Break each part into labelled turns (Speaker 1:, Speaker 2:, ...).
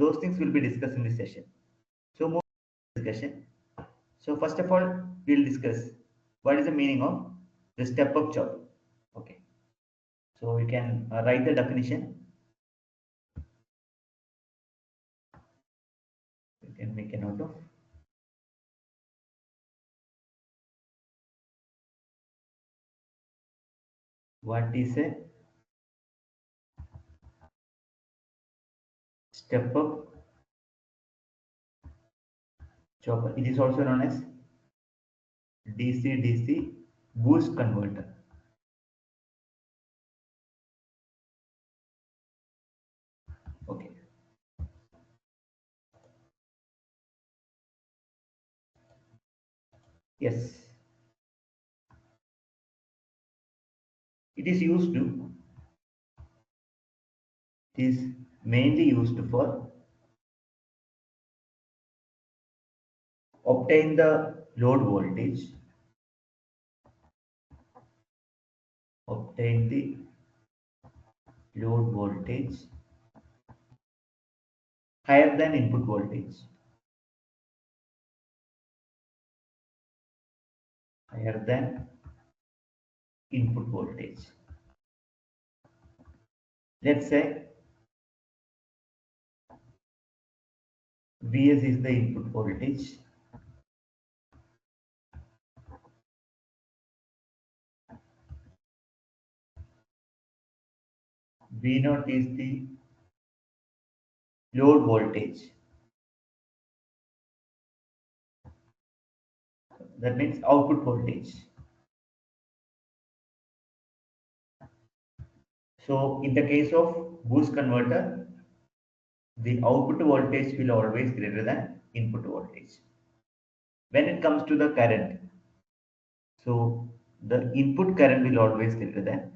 Speaker 1: Those things will be discussed in this session. So more discussion. So first of all, we'll discuss what is the meaning of the step-up job. Okay. So you can write the definition. You can make a note of. What is a step-up chopper? It is also known as DC-DC boost converter. Okay. Yes. It is used to. It is mainly used for obtain the load voltage, obtain the load voltage higher than input voltage, higher than input voltage. Let's say Vs is the input voltage, V0 is the load voltage. That means output voltage. So in the case of boost converter, the output voltage will always greater than input voltage. When it comes to the current, so the input current will always greater than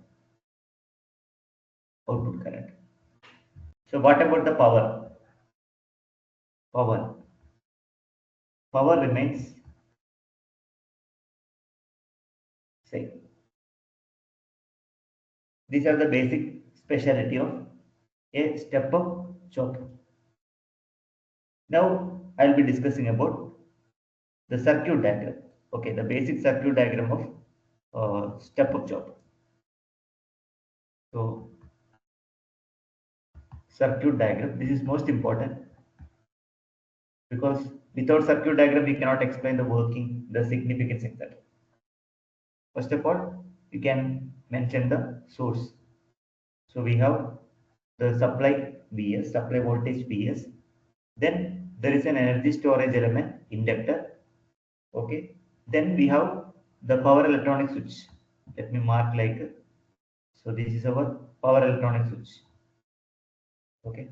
Speaker 1: output current. So what about the power? Power. Power remains same. These are the basic speciality of a step-up chopper. Now I'll be discussing about the circuit diagram. Okay, the basic circuit diagram of step-up chopper. So circuit diagram. This is most important because without circuit diagram we cannot explain the working, the significance, etc. First of all, you can mention the source. So we have the supply Vs, supply voltage Vs. Then there is an energy storage element, inductor. Okay. Then we have the power electronic switch. Let me mark like so. This is our power electronic switch. Okay.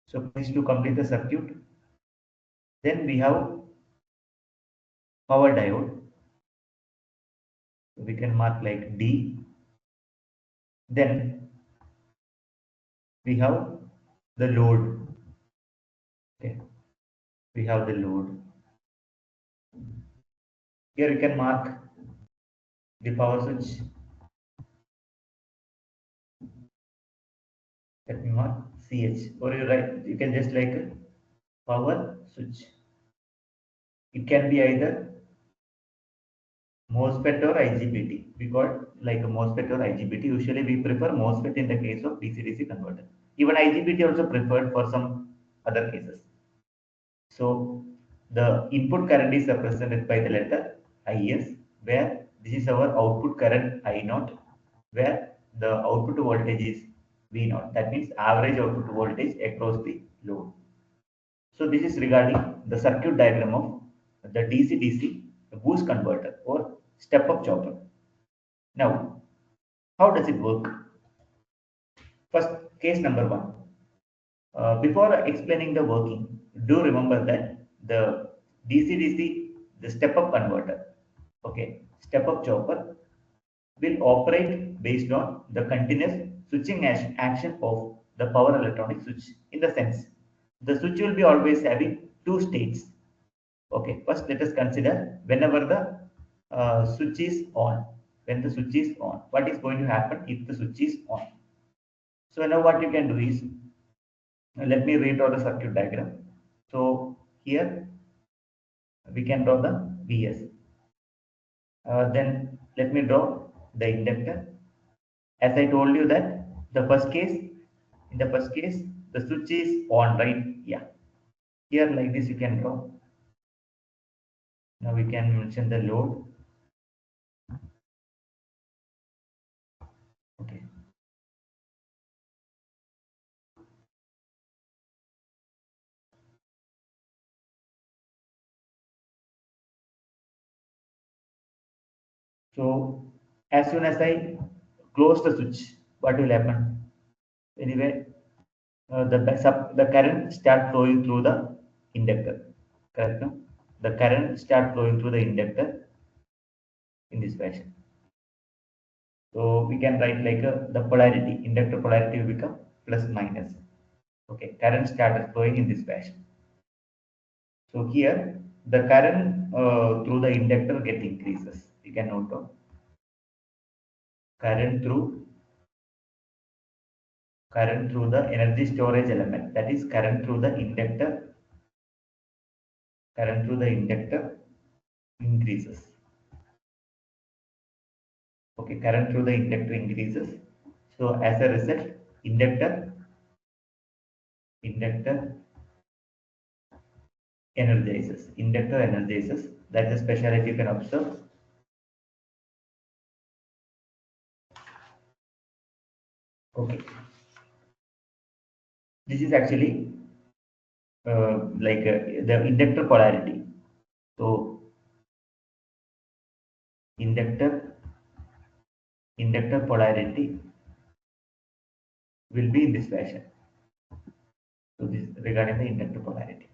Speaker 1: So please to complete the circuit. Then we have power diode. So we can mark like D. Then we have the load. Okay. We have the load. Here you can mark the power switch. Let me mark CH. Or you write, you can just like power switch. It can be either MOSFET or IGBT. We got like a MOSFET or IGBT. Usually we prefer MOSFET in the case of DC-DC converter. Even IGBT also preferred for some other cases. So the input current is represented by the letter IS, where this is our output current I0, where the output voltage is V0. That means average output voltage across the load. So this is regarding the circuit diagram of the DC-DC boost converter or step-up chopper. Now, how does it work? First, case number one. Before explaining the working, do remember that the DC-DC, the step-up converter, okay, step-up chopper will operate based on the continuous switching action of the power electronic switch. In the sense, the switch will be always having two states. Okay, first let us consider whenever the switch is on. When the switch is on, what is going to happen if the switch is on? So now what you can do is Let me redraw the circuit diagram. So here we can draw the Vs. Then let me draw the inductor. As I told you that the first case, in the first case, the switch is on, right? Yeah. Here like this you can draw. Now we can mention the load. Okay. So as soon as I close the switch, what will happen? Anyway, the current start flowing through the inductor. Correct? No? The current start flowing through the inductor in this fashion. So we can write like the polarity. Inductor polarity will become plus minus. Okay, current started flowing in this fashion. So here the current through the inductor get increases. You can note down current through the energy storage element, that is current through the inductor, increases. Okay, current through the inductor increases. So as a result, inductor energizes. That's a specialty you can observe. Okay, this is actually the inductor polarity. So inductor polarity will be in this fashion. So this regarding the inductor polarity.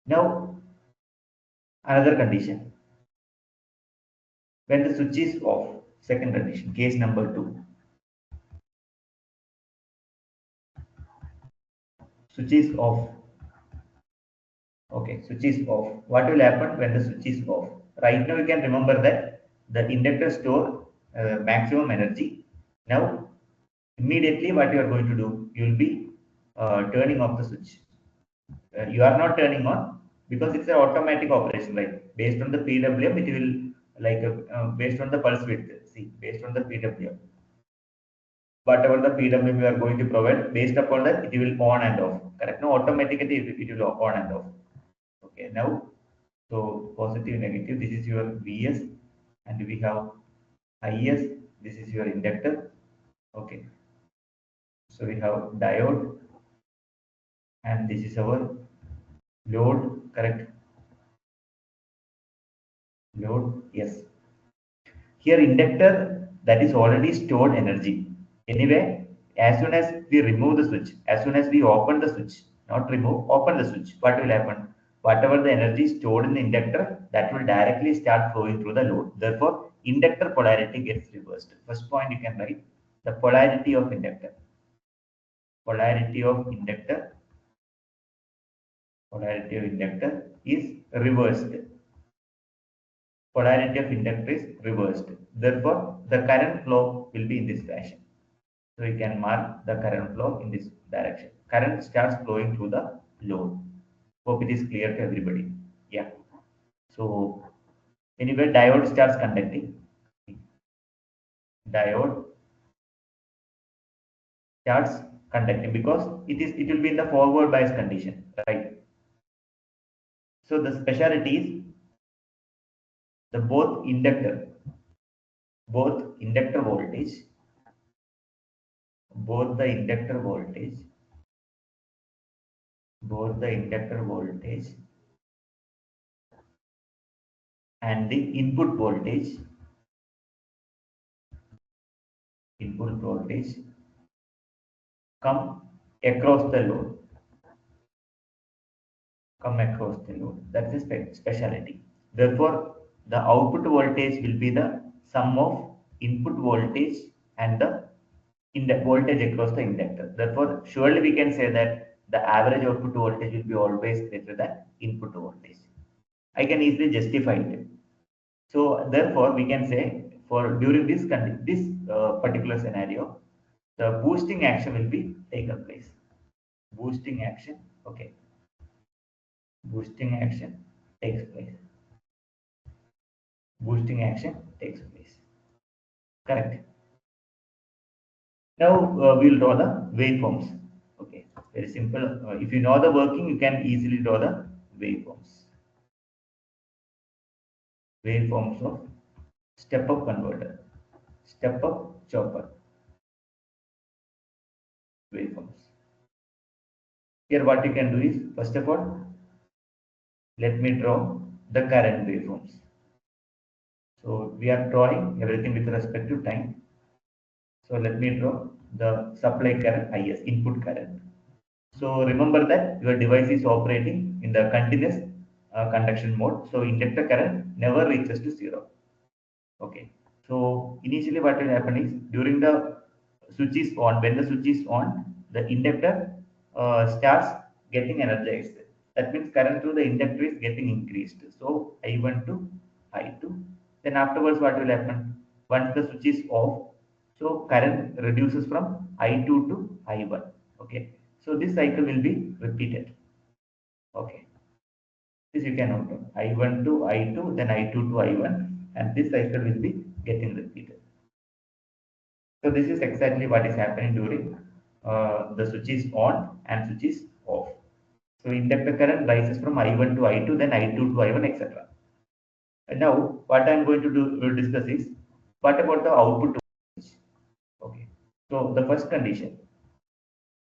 Speaker 1: Now another condition, when the switch is off, second condition, case number 2, switch is off. Okay, switch is off. What will happen when the switch is off? Right now you can remember that the inductor store maximum energy. Now immediately what you are going to do, you will be turning off the switch. You are not turning on because it's an automatic operation, right? Based on the PWM, it will based on the pulse width. See, based on the PWM, whatever the PWM you are going to provide, based upon that, it will on and off. Correct? No, automatically it will on and off. Okay, now so positive, negative. This is your Vs, and we have Is. This is your inductor. Okay, so we have diode, and this is our load. Correct? Load. Yes. Here inductor, that is already stored energy. Anyway, as soon as we remove the switch, as soon as we open the switch, not remove, open the switch, what will happen? Whatever the energy stored in the inductor, that will directly start flowing through the load. Therefore, inductor polarity gets reversed. First point you can write the polarity of inductor. Polarity of inductor, polarity of inductor is reversed. Polarity of inductor is reversed. Therefore, the current flow will be in this fashion. So we can mark the current flow in this direction. Current starts flowing through the load. Hope it is clear to everybody. Yeah. So anyway, diode starts conducting. Diode starts conducting because it will be in the forward bias condition, right? So the specialty is the both inductor voltage, both the inductor voltage, both the inductor voltage and the input voltage come across the load, That's a specialty. Therefore, the output voltage will be the sum of input voltage and the voltage across the inductor. Therefore, surely we can say that the average output voltage will be always greater than input voltage. I can easily justify it. So therefore, we can say for during this particular scenario, the boosting action will be taken place. Boosting action, okay. Boosting action takes place. Boosting action takes place. Correct. Now we'll draw the waveforms. Okay, very simple. If you know the working, you can easily draw the waveforms. Waveforms of step-up converter, step-up chopper, waveforms. Here, what you can do is, first of all, let me draw the current waveforms. So we are drawing everything with respect to time. So let me draw the supply current IS, input current. So remember that your device is operating in the continuous conduction mode. So inductor current never reaches to zero. Okay. So initially what will happen is during the switch is on, when the switch is on, the inductor starts getting energized. That means current through the inductor is getting increased. So I1 to I2. Then afterwards what will happen? Once the switch is off, so current reduces from I2 to I1. Okay. So this cycle will be repeated. Okay. This you can note down. I1 to I2, then I2 to I1, and this cycle will be getting repeated. So this is exactly what is happening during the switch is on and switch is off. So inductor current rises from I1 to I2, then I2 to I1, etc. And now what I am going to do will discuss is what about the output voltage? Okay. So the first condition,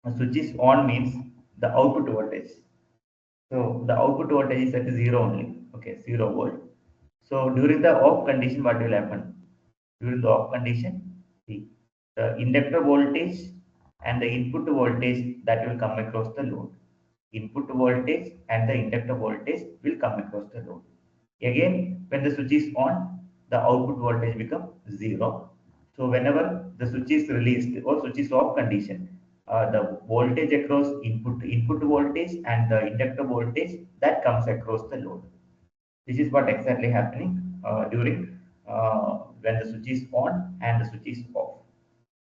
Speaker 1: a switch is on means the output voltage. So the output voltage is at zero only. Okay, 0 volt. So during the off condition, what will happen? During the off condition, the inductor voltage and the input voltage that will come across the load. Input voltage and the inductor voltage will come across the load. Again, when the switch is on, the output voltage becomes zero. So whenever the switch is released or switch is off condition, the voltage across input voltage and the inductor voltage that comes across the load. This is what exactly happening during when the switch is on and the switch is off.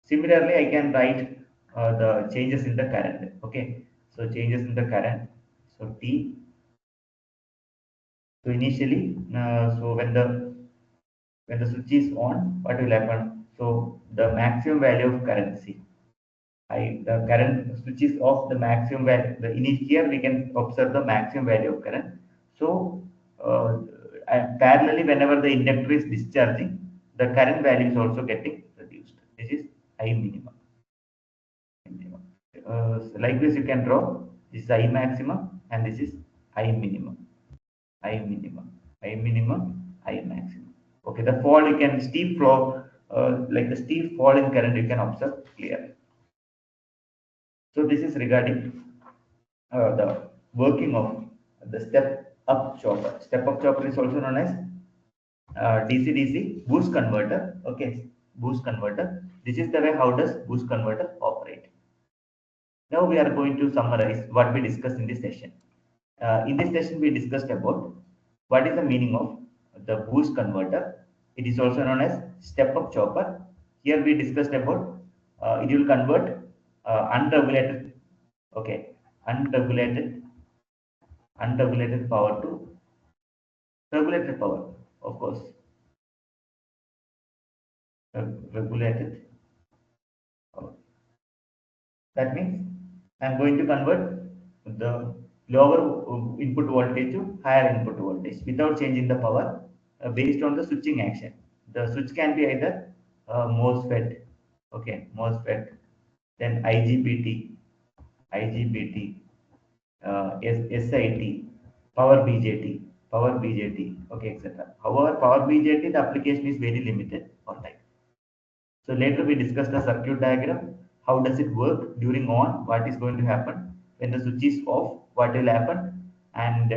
Speaker 1: Similarly, I can write the changes in the current. Okay, so changes in the current. So T. So initially, so when the switch is on, what will happen? So the maximum value of current. See, the current switch is off. The maximum value. The initial here we can observe the maximum value of current. So parallelly, whenever the inductor is discharging, the current value is also getting reduced. This is I minimum. So like this, you can draw this is I maximum and this is I minimum. I minimum, I minimum, I maximum. Okay, the fall you can steep flow, like the steep fall in current you can observe clearly. So this is regarding the working of the step up chopper. Step up chopper is also known as DC-DC boost converter. Okay, boost converter. This is the way how does boost converter operate. Now we are going to summarize what we discussed in this session. In this session, we discussed about what is the meaning of the boost converter. It is also known as step-up chopper. Here we discussed about it will convert unregulated, okay, unregulated, unregulated power to regulated power, of course, regulated power. That means I'm going to convert the lower input voltage to higher input voltage without changing the power based on the switching action. The switch can be either MOSFET, okay, MOSFET, then IGBT, SIT, power BJT, okay, etc. However, power BJT, the application is very limited for type. So later we discuss the circuit diagram. How does it work during on? What is going to happen when the switch is off? What will happen? And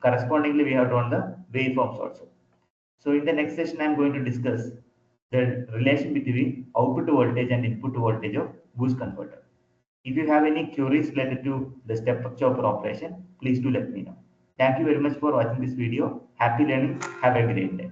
Speaker 1: correspondingly, we have drawn the waveforms also. So in the next session, I am going to discuss the relation between output voltage and input voltage of boost converter. If you have any queries related to the step chopper operation, please do let me know. Thank you very much for watching this video. Happy learning. Have a great day.